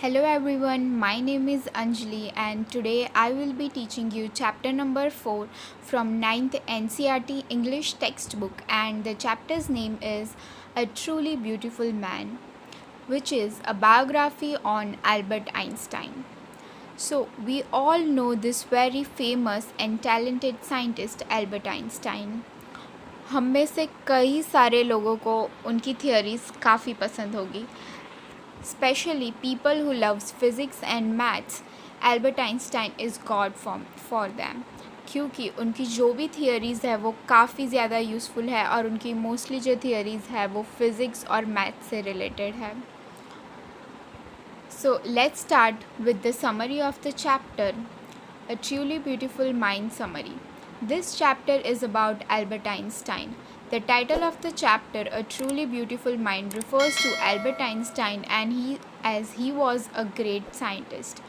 Hello everyone, my name is Anjali and today I will be teaching you chapter number 4 from 9th NCERT English textbook, and the chapter's name is A Truly Beautiful Man, which is a biography on Albert Einstein. So, we all know this very famous and talented scientist Albert Einstein. हम में से कई सारे लोगों को उनकी theories काफ़ी पसंद होगी, especially people who loves physics and maths. Albert Einstein is God for them, क्योंकि उनकी जो भी थियरीज़ है वो काफ़ी ज़्यादा यूज़फुल है और उनकी मोस्टली जो थियरीज़ है वो फिज़िक्स और मैथ्स से रिलेटेड है. So let's start with the summary of the chapter, A Truly Beautiful Mind Summary. This chapter is about Albert Einstein. The title of the chapter, A Truly Beautiful Mind, refers to Albert Einstein as he was a great scientist.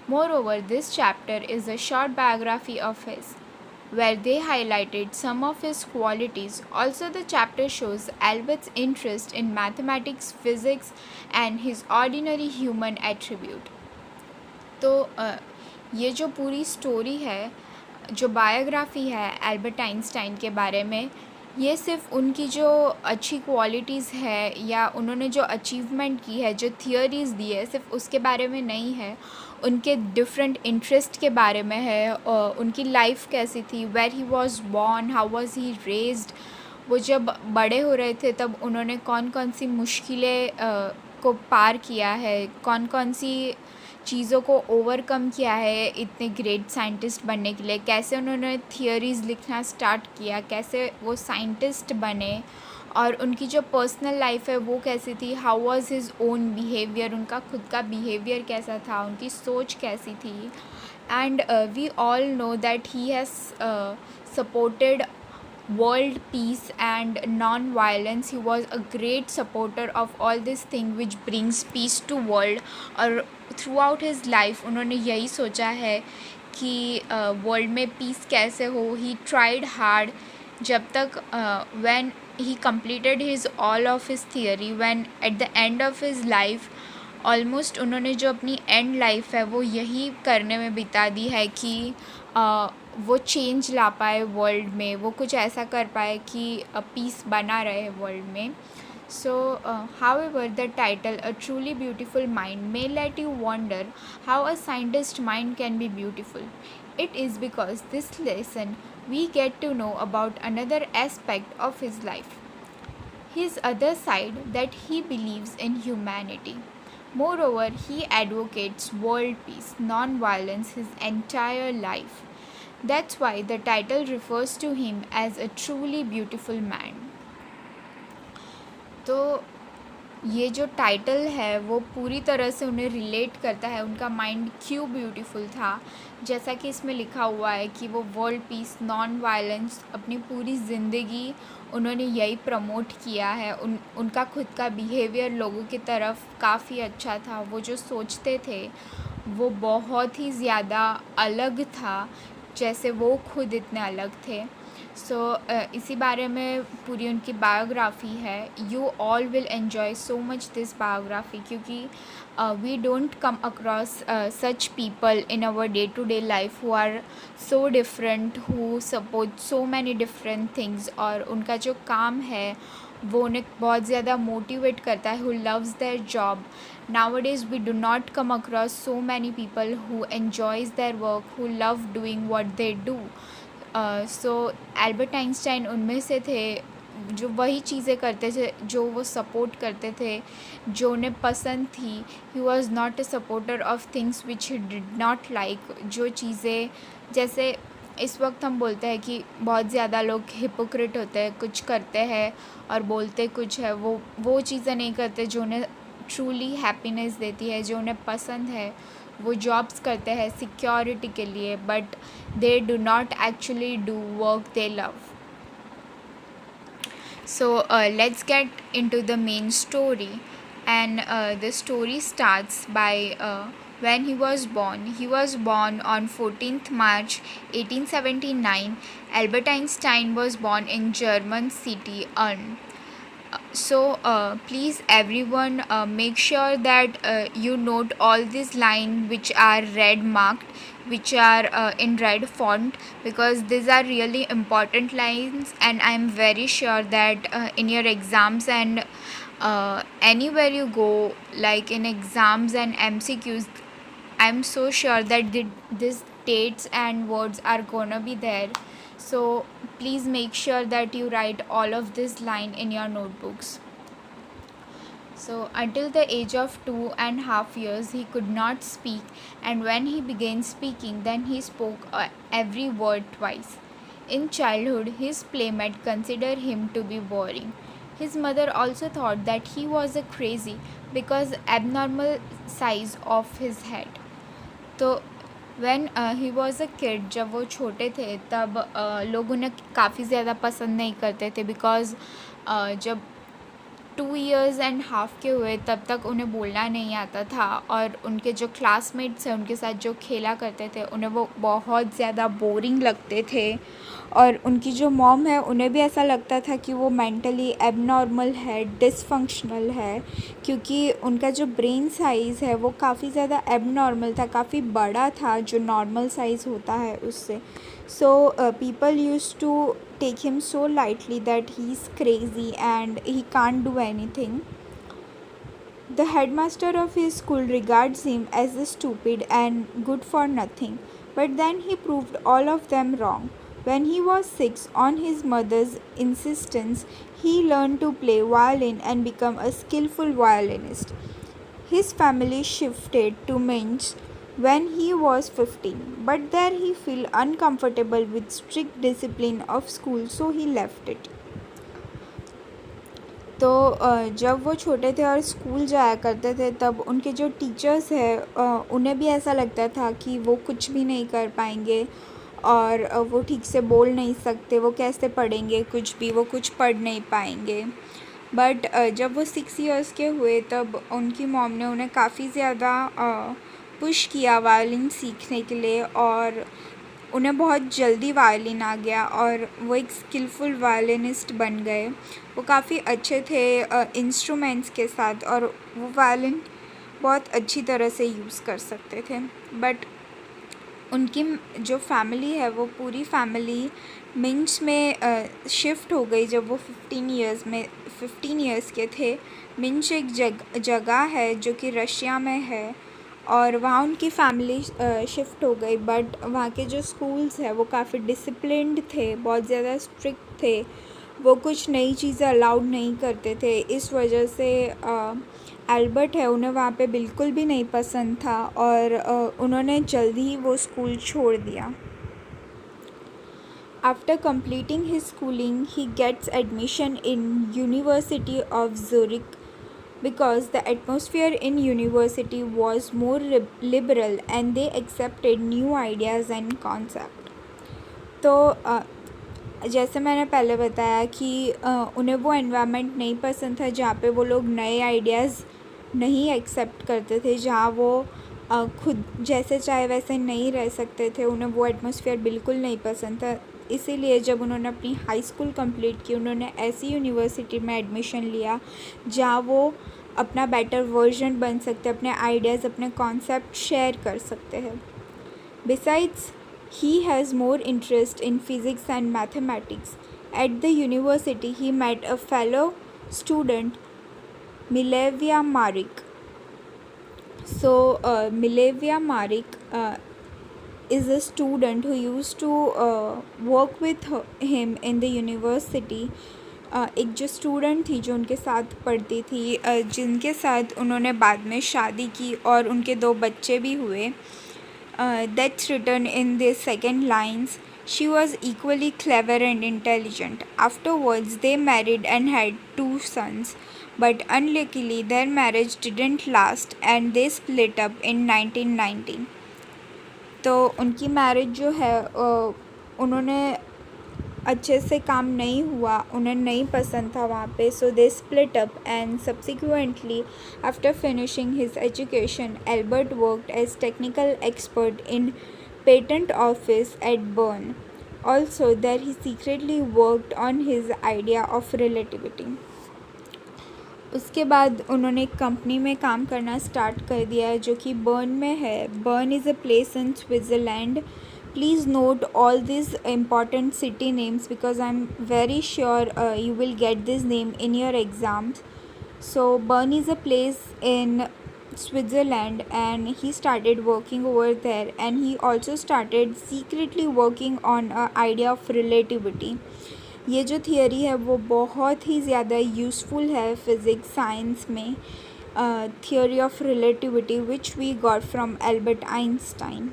Moreover, this chapter is a short biography of his, where they highlighted some of his qualities. Also, the chapter shows Albert's interest in mathematics, physics, and his ordinary human attribute. तो ये जो पूरी story है, जो biography है Albert Einstein के बारे में, ये सिर्फ उनकी जो अच्छी क्वालिटीज़ है या उन्होंने जो अचीवमेंट की है, जो थियोरीज़ दी है, सिर्फ उसके बारे में नहीं है. उनके डिफरेंट इंटरेस्ट के बारे में है, उनकी लाइफ कैसी थी, where he was born, how was he raised, वो जब बड़े हो रहे थे तब उन्होंने कौन कौन सी मुश्किलें को पार किया है, कौन कौन सी चीज़ों को ओवरकम किया है इतने ग्रेट साइंटिस्ट बनने के लिए, कैसे उन्होंने थियरीज़ लिखना स्टार्ट किया, कैसे वो साइंटिस्ट बने, और उनकी जो पर्सनल लाइफ है वो कैसी थी, how was his own behaviour, उनका खुद का बिहेवियर कैसा था, उनकी सोच कैसी थी. And we all know that he has supported world peace and non-violence. He was a great supporter of all this thing which brings peace to world. और throughout his life उन्होंने यही सोचा है कि वर्ल्ड में पीस कैसे हो. ही tried hard जब तक when he completed his all of his theory, when at the end of his life almost उन्होंने जो अपनी एंड लाइफ है वो यही करने में बिता दी है कि वो चेंज ला पाए वर्ल्ड में, वो कुछ ऐसा कर पाए कि पीस बना रहे वर्ल्ड में. So, however, the title, A Truly Beautiful Mind, may let you wonder how a scientist's mind can be beautiful. It is because this lesson we get to know about another aspect of his life, his other side, that he believes in humanity. Moreover, he advocates world peace, non-violence his entire life. That's why the title refers to him as a truly beautiful man. तो ये जो title है वो पूरी तरह से उन्हें relate करता है, उनका माइंड क्यों ब्यूटीफुल था. जैसा कि इसमें लिखा हुआ है कि वो वर्ल्ड पीस, नॉन वायलेंस, अपनी पूरी ज़िंदगी उन्होंने यही प्रमोट किया है. उनका खुद का बिहेवियर लोगों की तरफ काफ़ी अच्छा था. वो जो सोचते थे वो बहुत ही ज़्यादा अलग था, जैसे वो खुद इतने अलग थे. सो इसी बारे में पूरी उनकी बायोग्राफी है. You all will enjoy so much this biography, क्योंकि we don't come across such people in our day to day life who are so different, who support so many different things. और उनका जो काम है वो उन्हें बहुत ज़्यादा मोटिवेट करता है, who loves their job. Nowadays we do not come across so many people who enjoys their work, who love doing what they do. So Albert Einstein उनमें से थे जो वही चीज़ें करते थे जो वो सपोर्ट करते थे, जो उन्हें पसंद थी. He was not a supporter of things which he did not like. जो चीज़ें, जैसे इस वक्त हम बोलते हैं कि बहुत ज़्यादा लोग हिपोक्रेट होते हैं, कुछ करते हैं और बोलते कुछ है, वो चीज़ें नहीं करते जो उन्हें ट्रूली हैप्पीनेस देती है, जो उन्हें पसंद है. वो जॉब्स करते हैं सिक्योरिटी के लिए, but they do not actually do work they love. So let's get into the main story, and the story starts by when he was born. He was born on 14th March 1879. Albert Einstein was born in German city Ulm. Please everyone make sure that you note all these lines which are red marked, which are in red font, because these are really important lines, and I am very sure that in your exams and anywhere you go, like in exams and MCQs, I'm so sure that these dates and words are gonna be there. So please make sure that you write all of this line in your notebooks. So until the age of 2.5 years, he could not speak, and when he began speaking, then he spoke every word twice. In childhood, his playmate considered him to be boring. His mother also thought that he was a crazy because abnormal size of his head. तो when he was a kid, जब वो छोटे थे तब लोग उन्हें काफ़ी ज़्यादा पसंद नहीं करते थे, बिकॉज़ जब 2.5 years के हुए तब तक उन्हें बोलना नहीं आता था, और उनके जो क्लासमेट्स हैं उनके साथ जो खेला करते थे उन्हें वो बहुत ज़्यादा बोरिंग लगते थे, और उनकी जो मॉम है उन्हें भी ऐसा लगता था कि वो मेंटली एबनॉर्मल है, डिसफंक्शनल है, क्योंकि उनका जो ब्रेन साइज़ है वो काफ़ी ज़्यादा एबनॉर्मल था, काफ़ी बड़ा था जो नॉर्मल साइज़ होता है उससे. So people used to take him so lightly that he's crazy and he can't do anything. The headmaster of his school regards him as a stupid and good for nothing, but then he proved all of them wrong. When he was 6, on his mother's insistence, he learned to play violin and become a skillful violinist. His family shifted to Minsk when he was 15, but there he felt uncomfortable with strict discipline of school, so he left it. तो जब वो छोटे थे और school जाया करते थे तब उनके जो टीचर्स हैं उन्हें भी ऐसा लगता था कि वो कुछ भी नहीं कर पाएंगे, और वो ठीक से बोल नहीं सकते, वो कैसे पढ़ेंगे कुछ भी, वो कुछ पढ़ नहीं पाएंगे. बट जब वो 6 years के हुए तब उनकी मॉम ने उन्हें काफ़ी ज़्यादा पुश किया वायलिन सीखने के लिए, और उन्हें बहुत जल्दी वायलिन आ गया और वो एक स्किलफुल वायलिनिस्ट बन गए. वो काफ़ी अच्छे थे इंस्ट्रूमेंट्स के साथ, और वो वायलिन बहुत अच्छी तरह से यूज़ कर सकते थे. बट उनकी जो फैमिली है वो पूरी फैमिली मिन्स्क में शिफ्ट हो गई जब वो 15 years के थे. मिन्स्क एक जगह है जो कि रशिया में है, और वहाँ उनकी फैमिली शिफ्ट हो गई. बट वहाँ के जो स्कूल्स हैं वो काफ़ी डिसिप्लिन्ड थे, बहुत ज़्यादा स्ट्रिक्ट थे, वो कुछ नई चीज़ें अलाउड नहीं करते थे. इस वजह से एल्बर्ट है उन्हें वहाँ पे बिल्कुल भी नहीं पसंद था, और उन्होंने जल्दी ही वो स्कूल छोड़ दिया. After completing his schooling, he gets admission in University of Zurich because the atmosphere in university was more liberal and they accepted new ideas and concept. तो जैसे मैंने पहले बताया कि उन्हें वो एनवायरनमेंट नहीं पसंद था जहाँ पे वो लोग नए आइडियाज़ नहीं एक्सेप्ट करते थे, जहाँ वो खुद जैसे चाहे वैसे नहीं रह सकते थे. उन्हें वो एटमॉस्फेयर बिल्कुल नहीं पसंद था. इसीलिए जब उन्होंने अपनी हाई स्कूल कंप्लीट की उन्होंने ऐसी यूनिवर्सिटी में एडमिशन लिया जहाँ वो अपना बेटर वर्जन बन सकते, अपने आइडियाज़, अपने कॉन्सेप्ट शेयर कर सकते हैं. Besides he has more interest in physics and mathematics. At the university, he met a fellow student, Milevia Marik. So, Milevia Marik is a student who used to work with him in the university. एक जो student थी जो उनके साथ पढ़ती थी, जिनके साथ उन्होंने बाद में शादी की और उनके 2 बच्चे भी हुए. That's written in the second lines. She was equally clever and intelligent. Afterwards, they married and had 2 sons. But unluckily, their marriage didn't last and they split up in 1990. तो उनकी मैरिज जो है उन्होंने अच्छे से काम नहीं हुआ, उन्हें नहीं पसंद था वहाँ पे. So they split up and subsequently after finishing his education Albert worked as technical expert in patent office at Bern. Also there he secretly worked on his idea of relativity. उसके बाद उन्होंने एक कंपनी में काम करना start कर दिया है जो कि बर्न में है. Burn is a place in Switzerland. Please note all these important city names because I'm very sure you will get this name in your exams. So Bern is a place in Switzerland and he started working over there, and he also started secretly working on a idea of relativity. ये जो theory है वो बहुत ही ज़्यादा useful है physics science में. Theory of relativity which we got from Albert Einstein.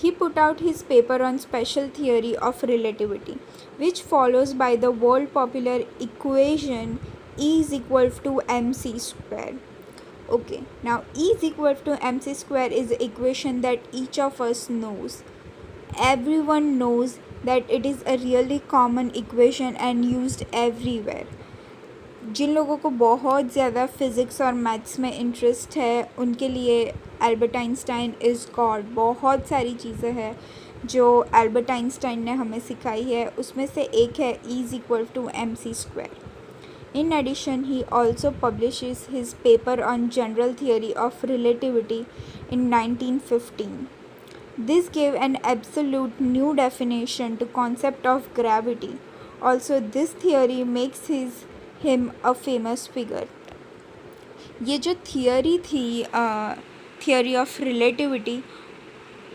He put out his paper on special theory of relativity, which follows by the world popular equation E is equal to mc square. Okay, now E is equal to mc square is the equation that each of us knows. Everyone knows that it is a really common equation and used everywhere. जिन लोगों को बहुत ज़्यादा physics और maths में interest है उनके लिए Albert Einstein is God. बहुत सारी चीज़ें हैं जो एल्बर्ट आइंस्टाइन ने हमें सिखाई है. उसमें से एक है E is equal to mc square. In addition, he also publishes his paper on general theory of relativity in 1915. This gave an absolute new definition to concept of gravity. Also, this theory makes him a famous figure. ये जो theory थी theory of relativity,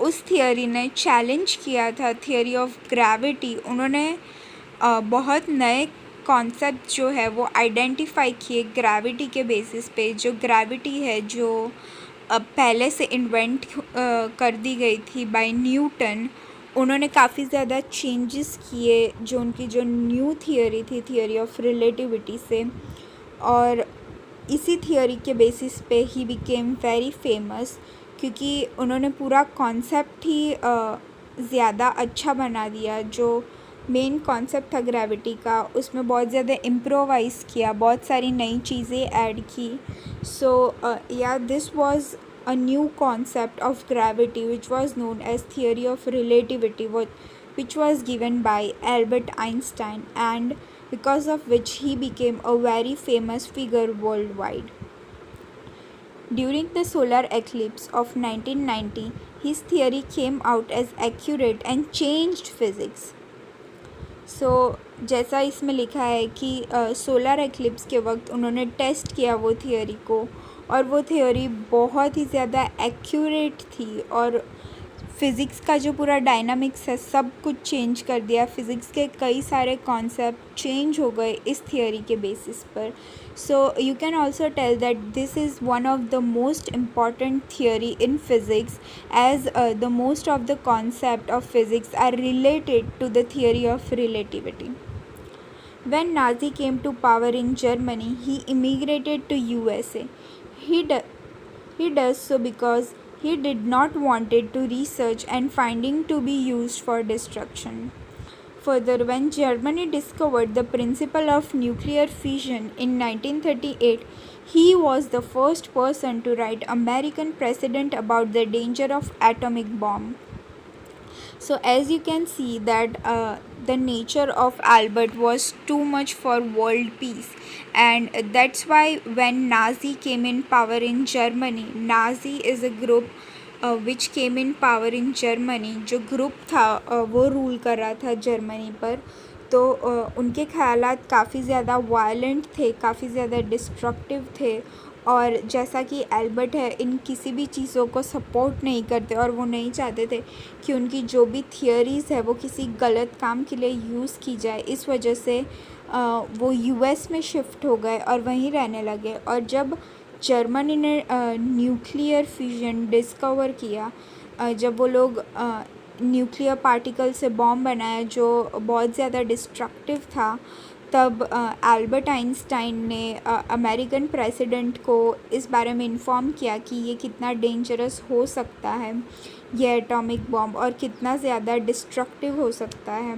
उस theory ने challenge किया था theory of gravity. उन्होंने बहुत नए कॉन्सेप्ट जो है वो आइडेंटिफाई किए ग्रेविटी के बेसिस पे. जो ग्रेविटी है जो पहले से इन्वेंट कर दी गई थी बाय न्यूटन, उन्होंने काफ़ी ज़्यादा चेंजेस किए जो उनकी जो न्यू थियोरी थी थियोरी ऑफ रिलेटिविटी से. और इसी थियोरी के बेसिस पे ही बिकेम वेरी फेमस क्योंकि उन्होंने पूरा कॉन्सेप्ट ही ज़्यादा अच्छा बना दिया. जो मेन कॉन्सेप्ट था ग्रेविटी का उसमें बहुत ज़्यादा इम्प्रोवाइज़ किया, बहुत सारी नई चीज़ें ऐड की. सो या this was a new concept of gravity which was known as theory of relativity, which was given by Albert Einstein, and because of which he became a very famous figure worldwide. During the solar eclipse of 1990, his theory came out as accurate and changed physics. So जैसा इसमें लिखा है कि solar eclipse के वक्त उन्होंने test किया वो थियोरी को, और वो थियोरी बहुत ही ज़्यादा एक्यूरेट थी और फ़िज़िक्स का जो पूरा डायनामिक्स है सब कुछ चेंज कर दिया. फ़िज़िक्स के कई सारे कॉन्सेप्ट चेंज हो गए इस थियोरी के बेसिस पर. So you can also tell that this is one of the most important theory in physics as the most of the concept of physics are related to the theory of relativity. When Nazi came to power in Germany, he immigrated to USA. He does so because he did not wanted to research and finding to be used for destruction. Further, when Germany discovered the principle of nuclear fission in 1938, he was the first person to write American president about the danger of atomic bomb. So as you can see that the nature of Albert was too much for world peace, and that's why when Nazi came in power in Germany, Nazi is a group which came in power in Germany. जो group था वो rule कर रहा था Germany पर. तो उनके ख़यालात काफ़ी ज़्यादा वायलेंट थे, काफ़ी ज़्यादा डिस्ट्रक्टिव थे, और जैसा कि एल्बर्ट है इन किसी भी चीज़ों को सपोर्ट नहीं करते और वो नहीं चाहते थे कि उनकी जो भी थियोरीज़ है वो किसी गलत काम के लिए यूज़ की जाए. इस वजह से वो यूएस में शिफ्ट हो गए और वहीं रहने लगे. और जब जर्मनी ने न्यूक्लियर फ्यूजन डिस्कवर किया, जब वो लोग न्यूक्लियर पार्टिकल से बॉम्ब बनाया जो बहुत ज़्यादा डिस्ट्रक्टिव था, तब एल्बर्ट आइंस्टाइन ने अमेरिकन प्रेसिडेंट को इस बारे में इन्फॉर्म किया कि ये कितना डेंजरस हो सकता है ये एटॉमिक बॉम्ब, और कितना ज़्यादा डिस्ट्रक्टिव हो सकता है.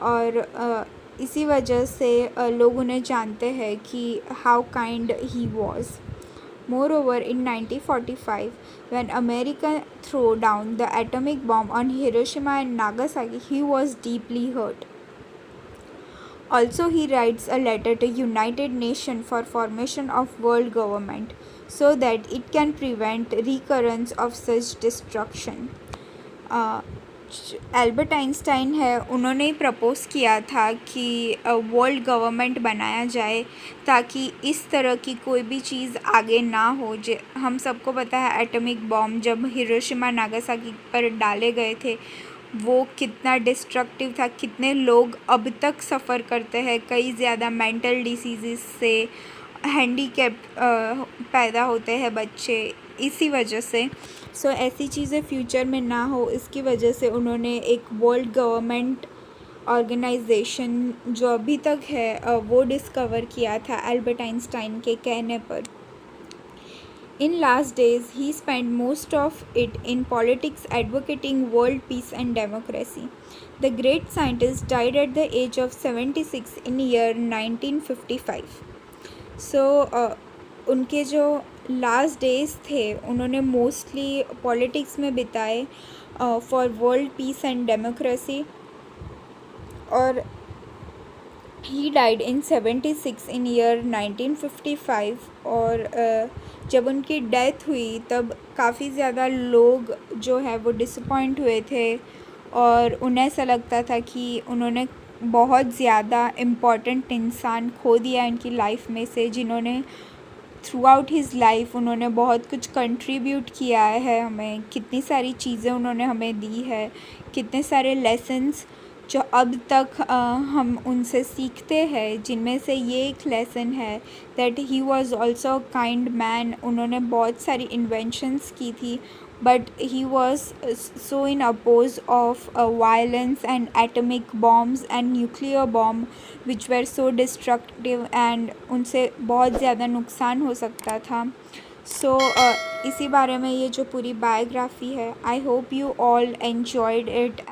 और इसी वजह से लोग उन्हें जानते हैं कि how kind he was. Moreover, in 1945, when America threw down the atomic bomb on Hiroshima and Nagasaki, he was deeply hurt. Also, he writes a letter to United Nations for formation of world government so that it can prevent recurrence of such destruction. Albert Einstein है, उन्होंने propose किया था कि world government बनाया जाए ताकि इस तरह की कोई भी चीज़ आगे ना हो। हम सबको पता है एटॉमिक बॉम्ब जब हिरोशिमा नागासाकी पर डाले गए थे वो कितना डिस्ट्रक्टिव था, कितने लोग अब तक सफ़र करते हैं, कई ज़्यादा मेंटल डिसीज़ से हैंडीकैप पैदा होते हैं बच्चे इसी वजह से। सो ऐसी चीज़ें फ्यूचर में ना हो इसकी वजह से उन्होंने एक वर्ल्ड गवर्नमेंट ऑर्गेनाइजेशन जो अभी तक है वो डिस्कवर किया था एल्बर्ट आइंस्टाइन के कहने पर। In last days, he spent most of it in politics advocating world peace and democracy. The great scientist died at the age of 76 in year 1955. So, उनके जो लास्ट डेज थे उन्होंने mostly politics में बिताए for world peace and democracy, और he died in 76 in year 1955। और जब उनकी डेथ हुई तब काफ़ी ज़्यादा लोग जो है वो डिसअपॉइंट हुए थे और उन्हें ऐसा लगता था कि उन्होंने बहुत ज़्यादा इम्पॉर्टेंट इंसान खो दिया इनकी लाइफ में से, जिन्होंने थ्रू आउट हिज़ लाइफ उन्होंने बहुत कुछ कंट्रीब्यूट किया है हमें, कितनी सारी चीज़ें उन्होंने हमें दी है, कितने सारे लेसन्स जो अब तक हम उनसे सीखते हैं, जिनमें से ये एक लेसन है that he was also kind man. उन्होंने बहुत सारी इन्वेंशंस की थी but he was so in oppose of violence and atomic bombs and nuclear bomb which were so destructive and उनसे बहुत ज़्यादा नुकसान हो सकता था। सो इसी बारे में ये जो पूरी बायोग्राफी है, I hope you all enjoyed it.